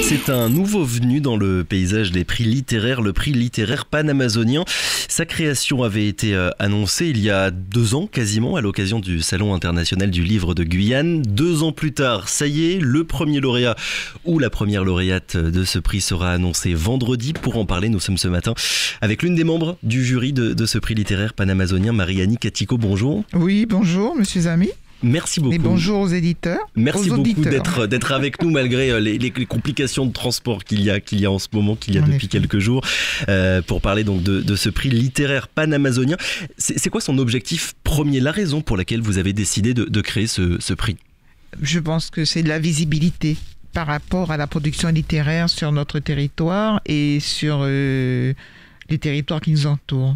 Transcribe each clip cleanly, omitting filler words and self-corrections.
C'est un nouveau venu dans le paysage des prix littéraires, le prix littéraire panamazonien. Sa création avait été annoncée il y a 2 ans quasiment à l'occasion du Salon international du livre de Guyane. 2 ans plus tard, ça y est, le premier lauréat ou la première lauréate de ce prix sera annoncé vendredi. Pour en parler, nous sommes ce matin avec l'une des membres du jury de ce prix littéraire panamazonien, Marie-Annie Katico. Bonjour. Oui, bonjour, monsieur Zami. Merci beaucoup. Et bonjour aux éditeurs. Merci beaucoup d'être avec nous malgré les complications de transport qu'il y a en ce moment, qu'il y a depuis quelques jours, pour parler donc de ce prix littéraire panamazonien. C'est quoi son objectif premier, la raison pour laquelle vous avez décidé de créer ce prix? Je pense que c'est de la visibilité par rapport à la production littéraire sur notre territoire et sur les territoires qui nous entourent.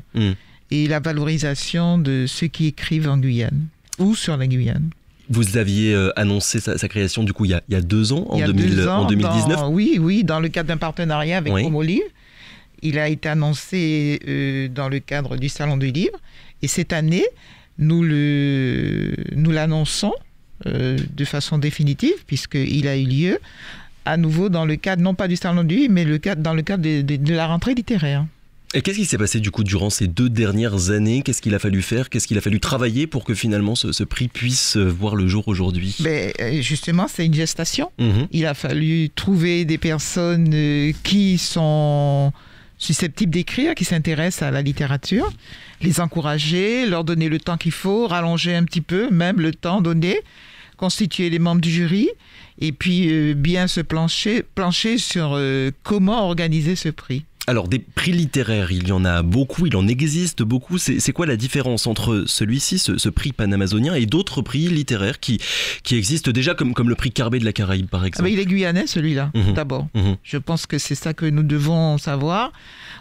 Et la valorisation de ceux qui écrivent en Guyane. Ou sur la Guyane. Vous aviez annoncé sa création du coup il y a 2 ans, en 2019. Oui, dans le cadre d'un partenariat avec Promolivre. Il a été annoncé dans le cadre du Salon du Livre. Et cette année, nous l'annonçons de façon définitive, puisqu'il a eu lieu à nouveau dans le cadre, non pas du Salon du Livre, mais dans le cadre de la rentrée littéraire. Et qu'est-ce qui s'est passé du coup durant ces 2 dernières années? Qu'est-ce qu'il a fallu faire? Qu'est-ce qu'il a fallu travailler pour que finalement ce prix puisse voir le jour aujourd'hui? Justement, c'est une gestation. Il a fallu trouver des personnes qui sont susceptibles d'écrire, qui s'intéressent à la littérature, les encourager, leur donner le temps qu'il faut, rallonger un petit peu, même le temps donné, constituer les membres du jury, et puis bien se plancher sur comment organiser ce prix. Alors, des prix littéraires, il y en a beaucoup, il en existe beaucoup. C'est quoi la différence entre celui-ci, ce prix panamazonien, et d'autres prix littéraires qui existent déjà, comme le prix Carbet de la Caraïbe, par exemple? Il est guyanais, celui-là, d'abord. Je pense que c'est ça que nous devons savoir.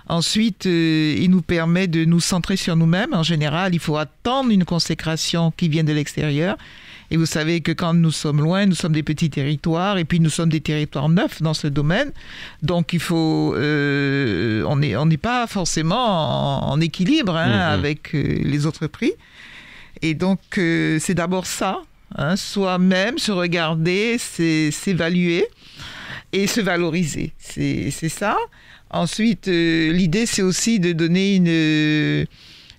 Ensuite, il nous permet de nous centrer sur nous-mêmes. En général, il faut attendre une consécration qui vient de l'extérieur. Et vous savez que quand nous sommes loin, nous sommes des petits territoires, et puis nous sommes des territoires neufs dans ce domaine. Donc il faut, on n'est pas forcément en équilibre avec les autres prix. Et donc c'est d'abord ça, soi-même, se regarder, s'évaluer et se valoriser. C'est ça. Ensuite, l'idée c'est aussi de donner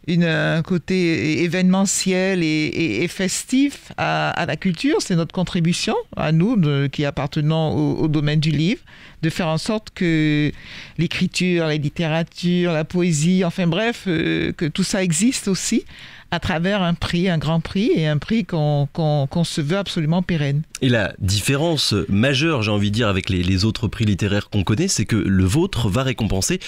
un côté événementiel et festif à la culture. C'est notre contribution à nous qui appartenons au domaine du livre, de faire en sorte que l'écriture, la littérature, la poésie, enfin bref, que tout ça existe aussi à travers un prix, un grand prix, et un prix qu'on se veut absolument pérenne. Et la différence majeure, j'ai envie de dire, avec les autres prix littéraires qu'on connaît, c'est que le vôtre va récompenser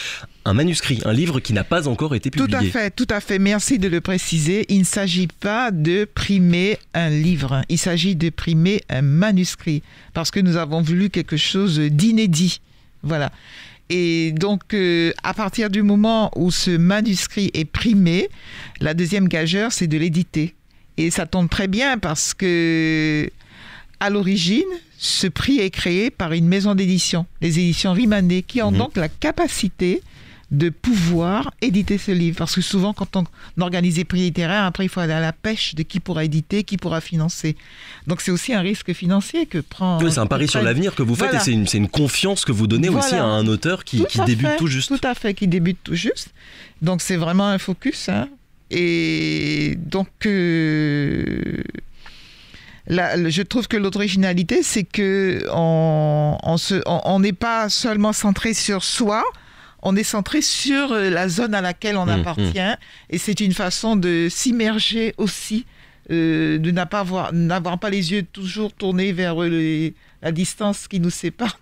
un manuscrit, un livre qui n'a pas encore été publié. Tout à fait. Merci de le préciser. Il ne s'agit pas de primer un livre, il s'agit de primer un manuscrit, parce que nous avons voulu quelque chose d'inédit. Voilà. Et donc, à partir du moment où ce manuscrit est primé, la deuxième gageure, c'est de l'éditer. Et ça tombe très bien parce que, à l'origine, ce prix est créé par une maison d'édition, les éditions Rimané, qui ont donc la capacité de pouvoir éditer ce livre. Parce que souvent, quand on organise des prix littéraires, après, il faut aller à la pêche de qui pourra éditer, qui pourra financer. Donc, c'est aussi un risque financier que prend... Oui, c'est un pari sur l'avenir que vous faites, et c'est une confiance que vous donnez aussi à un auteur qui débute tout juste. Tout à fait, qui débute tout juste. Donc, c'est vraiment un focus. Et donc... je trouve que l'originalité, c'est qu'on n'est pas seulement centré sur soi, on est centré sur la zone à laquelle on appartient, et c'est une façon de s'immerger aussi, de n'avoir pas les yeux toujours tournés vers la distance qui nous sépare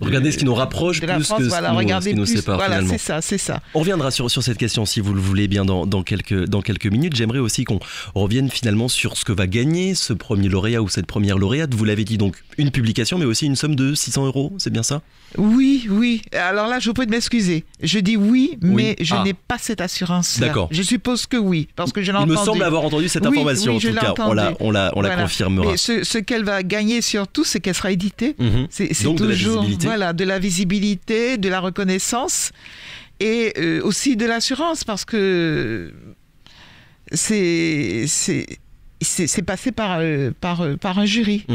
Regardez ce qui nous rapproche plus que ce qui nous sépare finalement. C'est ça. On reviendra sur cette question si vous le voulez bien dans quelques minutes. J'aimerais aussi qu'on revienne finalement sur ce que va gagner ce premier lauréat ou cette première lauréate. Vous l'avez dit, donc une publication, mais aussi une somme de 600 €, c'est bien ça? Oui. Alors là, je vous prie de m'excuser. Je dis oui, mais je n'ai pas cette assurance-là. D'accord. Je suppose que oui, parce que je l'ai entendu. Il me semble avoir entendu cette information, en tout cas. On la confirmera. Mais ce qu'elle va gagner surtout, c'est qu'elle sera éditée. C'est donc toujours de la visibilité, de la reconnaissance et aussi de l'assurance, parce que c'est passé par un jury.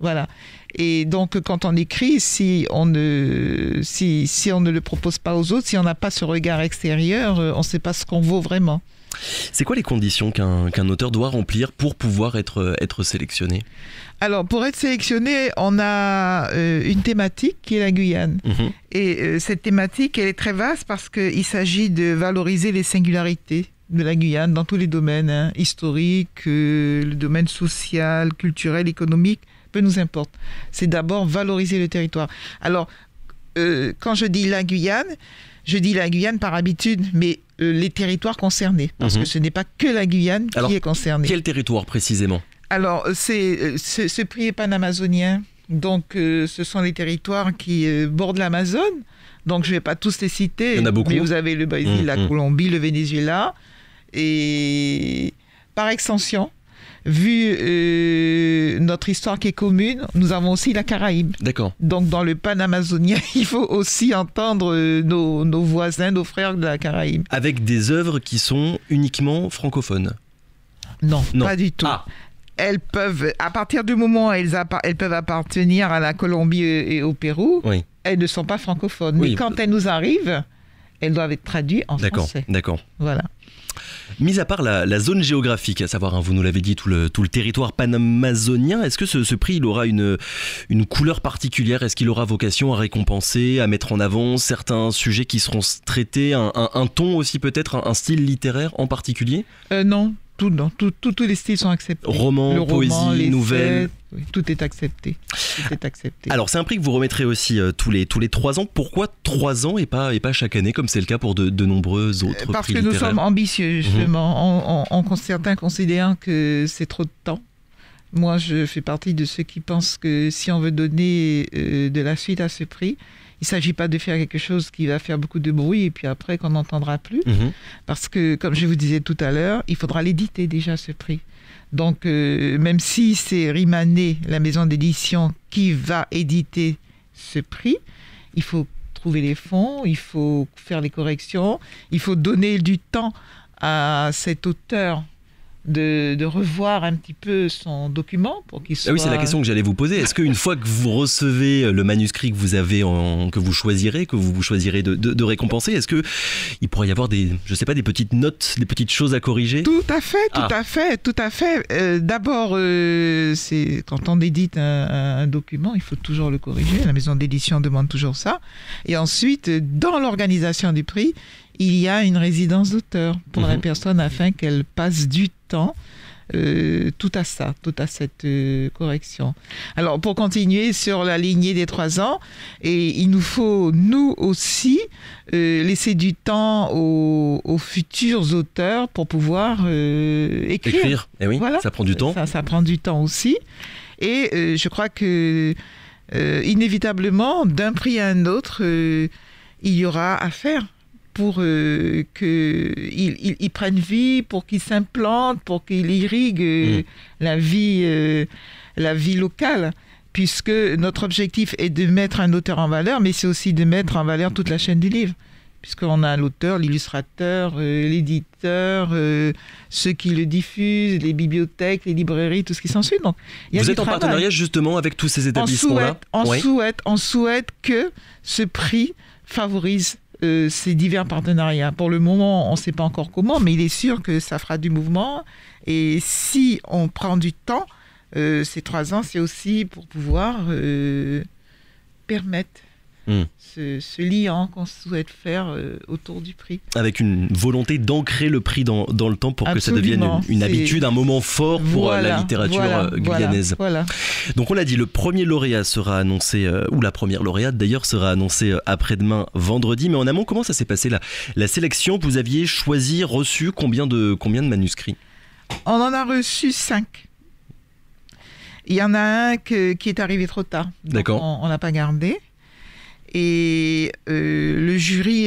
Voilà. Et donc, quand on écrit, si on ne le propose pas aux autres, si on n'a pas ce regard extérieur, on ne sait pas ce qu'on vaut vraiment. C'est quoi les conditions qu'un auteur doit remplir pour pouvoir être sélectionné ? Alors, pour être sélectionné, on a une thématique qui est la Guyane. Et cette thématique, elle est très vaste parce qu'il s'agit de valoriser les singularités de la Guyane dans tous les domaines, historiques, le domaine social, culturel, économique, peu nous importe. C'est d'abord valoriser le territoire. Alors, quand je dis la Guyane par habitude, mais les territoires concernés, parce que ce n'est pas que la Guyane qui est concernée. Quel territoire précisément ? Alors, ce prix est panamazonien, donc ce sont les territoires qui bordent l'Amazone. Donc, je ne vais pas tous les citer. Il y en a beaucoup. Mais vous avez le Brésil, la Colombie, le Venezuela. Et par extension, vu notre histoire qui est commune, nous avons aussi la Caraïbe. D'accord. Donc, dans le panamazonien, il faut aussi entendre nos voisins, nos frères de la Caraïbe. Avec des œuvres qui sont uniquement francophones ? Non, pas du tout. Elles peuvent, à partir du moment où elles peuvent appartenir à la Colombie et au Pérou, elles ne sont pas francophones. Mais quand elles nous arrivent, elles doivent être traduites en français. D'accord. Voilà. Mis à part la zone géographique, à savoir, vous nous l'avez dit, tout le territoire panamazonien, est-ce que ce prix il aura une couleur particulière ? Est-ce qu'il aura vocation à récompenser, à mettre en avant certains sujets qui seront traités, un ton aussi peut-être, un style littéraire en particulier ? Non. Tous les styles sont acceptés. Roman, poésie, nouvelle. Tout est accepté. Alors, c'est un prix que vous remettrez aussi tous les 3 ans. Pourquoi 3 ans et pas chaque année, comme c'est le cas pour de nombreux autres prix littéraires ? Parce que nous sommes ambitieux, justement. Certains considèrent que c'est trop de temps. Moi, je fais partie de ceux qui pensent que si on veut donner de la suite à ce prix, il ne s'agit pas de faire quelque chose qui va faire beaucoup de bruit et puis après qu'on n'entendra plus. Parce que, comme je vous disais tout à l'heure, il faudra l'éditer déjà, ce prix. Donc, même si c'est Rimané, la maison d'édition, qui va éditer ce prix, il faut trouver les fonds, il faut faire les corrections, il faut donner du temps à cet auteur de revoir un petit peu son document pour qu'il soit... Ah oui, c'est la question que j'allais vous poser. Est-ce qu'une fois que vous recevez le manuscrit que vous avez, que vous choisirez de récompenser, est-ce qu'il pourrait y avoir des petites notes, des petites choses à corriger ? Tout à fait. D'abord, c'est quand on édite un document, il faut toujours le corriger. La maison d'édition demande toujours ça. Et ensuite, dans l'organisation du prix, il y a une résidence d'auteur pour la personne afin qu'elle passe du temps tout à cette correction. Alors, pour continuer sur la lignée des 3 ans, et il nous faut, nous aussi, laisser du temps aux futurs auteurs pour pouvoir écrire. Eh oui, voilà. Ça prend du temps. Ça prend du temps aussi. Et je crois que, inévitablement, d'un prix à un autre, il y aura à faire pour qu'ils prennent vie, pour qu'ils s'implantent, pour qu'ils irriguent la vie locale. Puisque notre objectif est de mettre un auteur en valeur, mais c'est aussi de mettre en valeur toute la chaîne du livre. Puisqu'on a l'auteur, l'illustrateur, l'éditeur, ceux qui le diffusent, les bibliothèques, les librairies, tout ce qui s'ensuit. Donc, vous êtes en partenariat justement avec tous ces établissements-là ? On souhaite que ce prix favorise ces divers partenariats. Pour le moment, on ne sait pas encore comment, mais il est sûr que ça fera du mouvement. Et si on prend du temps, ces 3 ans, c'est aussi pour pouvoir permettre ce lien qu'on souhaite faire autour du prix. Avec une volonté d'ancrer le prix dans le temps pour que ça devienne une habitude, un moment fort pour la littérature guyanaise. Voilà. Donc on l'a dit, le premier lauréat sera annoncé, ou la première lauréate d'ailleurs, sera annoncée après-demain vendredi. Mais en amont, comment ça s'est passé la sélection ? Vous aviez reçu combien de manuscrits ? On en a reçu 5. Il y en a un qui est arrivé trop tard. D'accord. On ne l'a pas gardé. Et le jury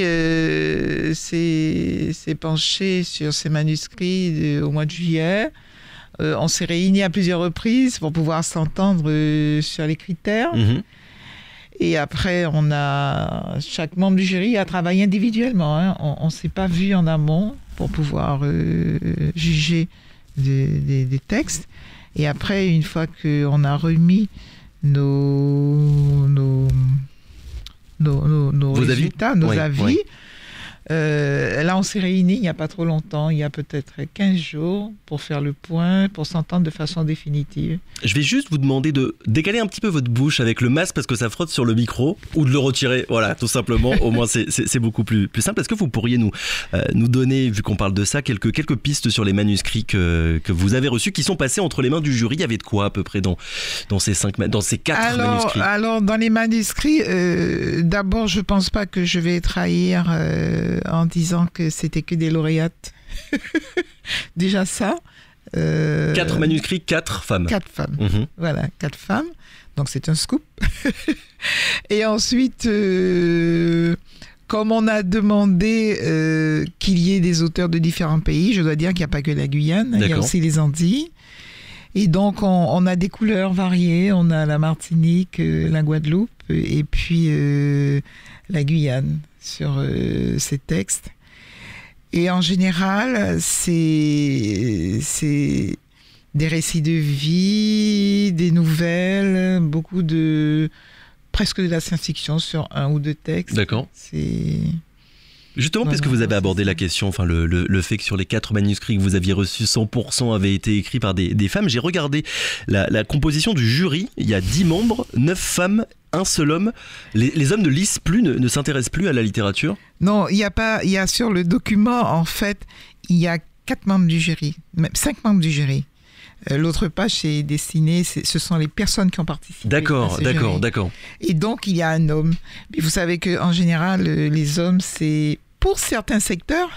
s'est penché sur ces manuscrits au mois de juillet. On s'est réunis à plusieurs reprises pour pouvoir s'entendre sur les critères. Et après, chaque membre du jury a travaillé individuellement. On ne s'est pas vu en amont pour pouvoir juger des textes. Et après, une fois qu'on a remis résultats, nos avis. Oui. Là, on s'est réunis il n'y a pas trop longtemps, il y a peut-être 15 jours, pour faire le point, pour s'entendre de façon définitive. Je vais juste vous demander de décaler un petit peu votre bouche avec le masque parce que ça frotte sur le micro, ou de le retirer, voilà, tout simplement. Au moins, c'est beaucoup plus simple. Est-ce que vous pourriez nous donner, vu qu'on parle de ça, quelques pistes sur les manuscrits que vous avez reçus, qui sont passés entre les mains du jury? Il y avait de quoi à peu près dans ces 4 manuscrits? Alors, dans les manuscrits, d'abord, je ne pense pas que je vais trahir en disant que c'était que des lauréates. Déjà ça. 4 manuscrits, 4 femmes. 4 femmes. Voilà, 4 femmes. Donc c'est un scoop. Et ensuite, comme on a demandé qu'il y ait des auteurs de différents pays, je dois dire qu'il n'y a pas que la Guyane, il y a aussi les Antilles. Et donc on a des couleurs variées. On a la Martinique, la Guadeloupe et puis la Guyane sur ces textes. Et en général, c'est des récits de vie, des nouvelles, presque de la science-fiction sur 1 ou 2 textes. D'accord. Justement, puisque vous avez abordé la question, enfin le fait que sur les 4 manuscrits que vous aviez reçus, 100% avaient été écrits par des femmes, j'ai regardé la composition du jury. Il y a 10 membres, 9 femmes, un seul homme. Les hommes ne lisent plus, ne s'intéressent plus à la littérature? Non, il y a sur le document, en fait, il y a 4 membres du jury, même 5 membres du jury. L'autre page, c'est destiné, ce sont les personnes qui ont participé. D'accord. Et donc, il y a un homme. Mais vous savez qu'en général, les hommes, c'est, pour certains secteurs,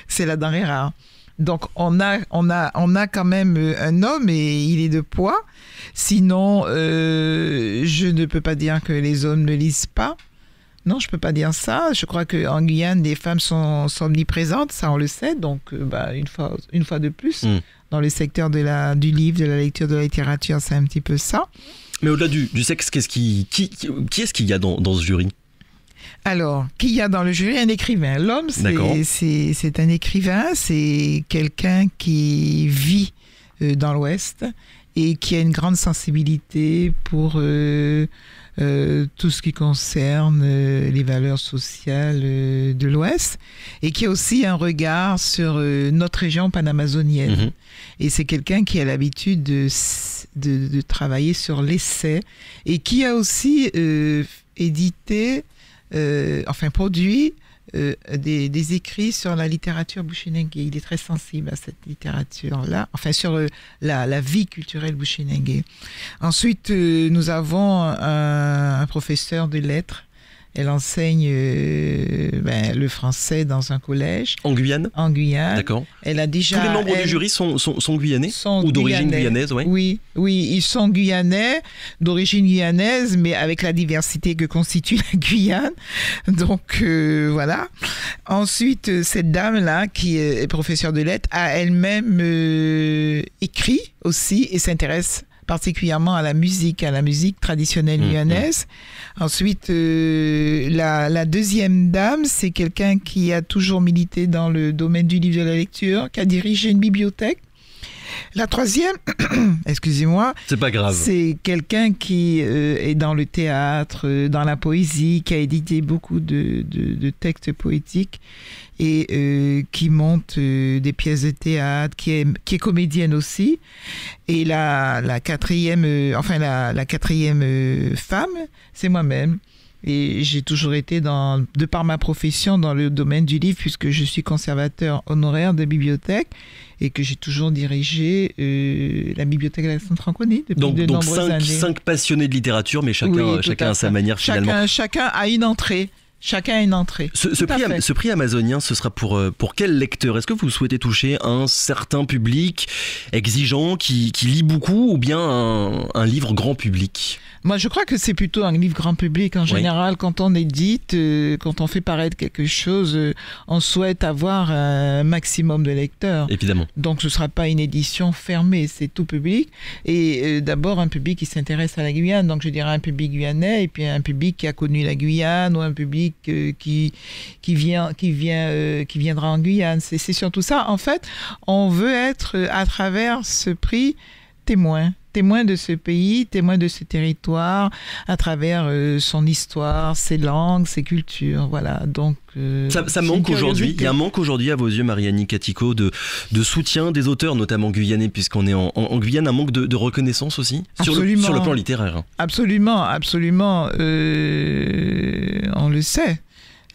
c'est la denrée rare. Donc, on a quand même un homme et il est de poids. Sinon, je ne peux pas dire que les hommes ne lisent pas. Non, je ne peux pas dire ça. Je crois qu'en Guyane, les femmes sont omniprésentes, ça on le sait. Donc, une fois de plus, dans le secteur du livre, de la lecture, de la littérature, c'est un petit peu ça. Mais au-delà du sexe, qui est-ce qu'il y a dans ce jury? Alors, qui y a dans le jury? Un écrivain. L'homme, c'est un écrivain, c'est quelqu'un qui vit dans l'Ouest et qui a une grande sensibilité pour tout ce qui concerne les valeurs sociales de l'Ouest et qui a aussi un regard sur notre région panamazonienne. Et c'est quelqu'un qui a l'habitude de travailler sur l'essai et qui a aussi édité, produit des écrits sur la littérature bushinengue. Il est très sensible à cette littérature-là, sur la vie culturelle bushinengue. Ensuite, nous avons un professeur de lettres. Elle enseigne le français dans un collège. En Guyane? En Guyane. D'accord. Elle a déjà, tous les membres du jury sont guyanais? Ou d'origine guyanaise, oui. Oui, ils sont guyanais, d'origine guyanaise, mais avec la diversité que constitue la Guyane. Donc, voilà. Ensuite, cette dame-là, qui est professeure de lettres, a elle-même écrit aussi et s'intéresse particulièrement à la musique traditionnelle guyanaise. Ensuite, la deuxième dame, c'est quelqu'un qui a toujours milité dans le domaine du livre et de la lecture, qui a dirigé une bibliothèque. La troisième, excusez-moi, c'est pas grave. C'est quelqu'un qui est dans le théâtre, dans la poésie, qui a édité beaucoup de textes poétiques et qui monte des pièces de théâtre, qui est comédienne aussi. Et la quatrième femme, c'est moi-même. Et j'ai toujours été, de par ma profession, dans le domaine du livre, puisque je suis conservateur honoraire de bibliothèque et que j'ai toujours dirigé la bibliothèque Alexandre Franconi depuis de nombreuses années. Donc 5 passionnés de littérature, mais chacun à sa manière finalement. Chacun a une entrée. Chacun a une entrée. Ce prix amazonien, ce sera pour quel lecteur? Est-ce que vous souhaitez toucher un certain public exigeant qui lit beaucoup ou bien un livre grand public? Moi, je crois que c'est plutôt un livre grand public. En général, quand on édite, quand on fait paraître quelque chose, on souhaite avoir un maximum de lecteurs. Évidemment. Donc, ce ne sera pas une édition fermée, c'est tout public. Et d'abord, un public qui s'intéresse à la Guyane. Donc, je dirais un public guyanais et puis un public qui a connu la Guyane ou un public qui viendra en Guyane. C'est surtout ça. En fait, on veut être, à travers ce prix, témoin témoin de ce pays, témoin de ce territoire, à travers son histoire, ses langues, ses cultures. Voilà. Donc, ça manque aujourd'hui. Il y a un manque aujourd'hui, à vos yeux, Marianne Katico, de soutien des auteurs, notamment guyanais, puisqu'on est en Guyane, un manque de reconnaissance aussi sur le plan littéraire. Absolument, absolument. On le sait.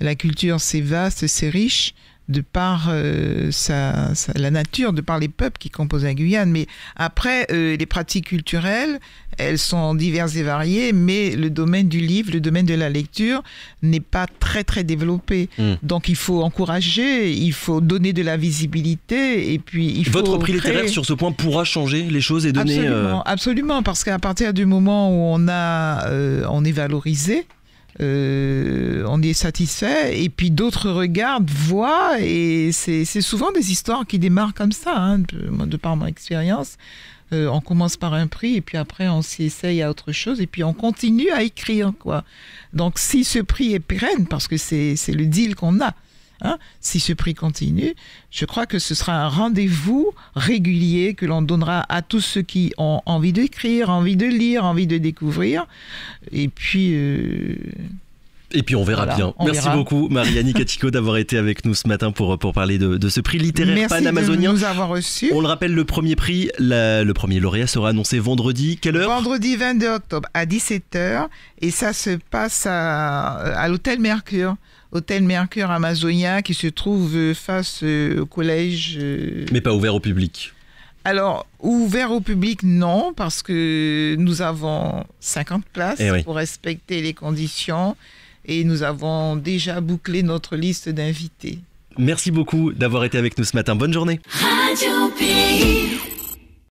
La culture, c'est vaste, c'est riche, de par la nature, de par les peuples qui composent la Guyane. Mais après, les pratiques culturelles, elles sont diverses et variées, mais le domaine du livre, le domaine de la lecture n'est pas très, très développé. Donc, il faut encourager, il faut donner de la visibilité, et puis il faut Votre prix littéraire, sur ce point, pourra changer les choses et donner... Absolument, parce qu'à partir du moment où on est valorisé, on est satisfait, et puis d'autres regardent, voient, et c'est souvent des histoires qui démarrent comme ça, hein, de par mon expérience. On commence par un prix, et puis après on s'essaye à autre chose, et puis on continue à écrire, quoi. Donc si ce prix est pérenne, parce que c'est le deal qu'on a, hein, si ce prix continue, je crois que ce sera un rendez-vous régulier que l'on donnera à tous ceux qui ont envie d'écrire, envie de lire, envie de découvrir. Et puis on verra bien. Merci beaucoup, Marianne Katico, d'avoir été avec nous ce matin pour parler de ce prix littéraire panamazonien. Merci de nous avoir reçus. On le rappelle, le premier prix, le premier lauréat sera annoncé vendredi. Quelle heure ? Vendredi 22 octobre à 17h. Et ça se passe à l'Hôtel Mercure. Hôtel Mercure Amazonia, qui se trouve face au collège. Mais pas ouvert au public. Alors, ouvert au public, non, parce que nous avons 50 places pour respecter les conditions, et nous avons déjà bouclé notre liste d'invités. Merci beaucoup d'avoir été avec nous ce matin. Bonne journée. Radio Pays.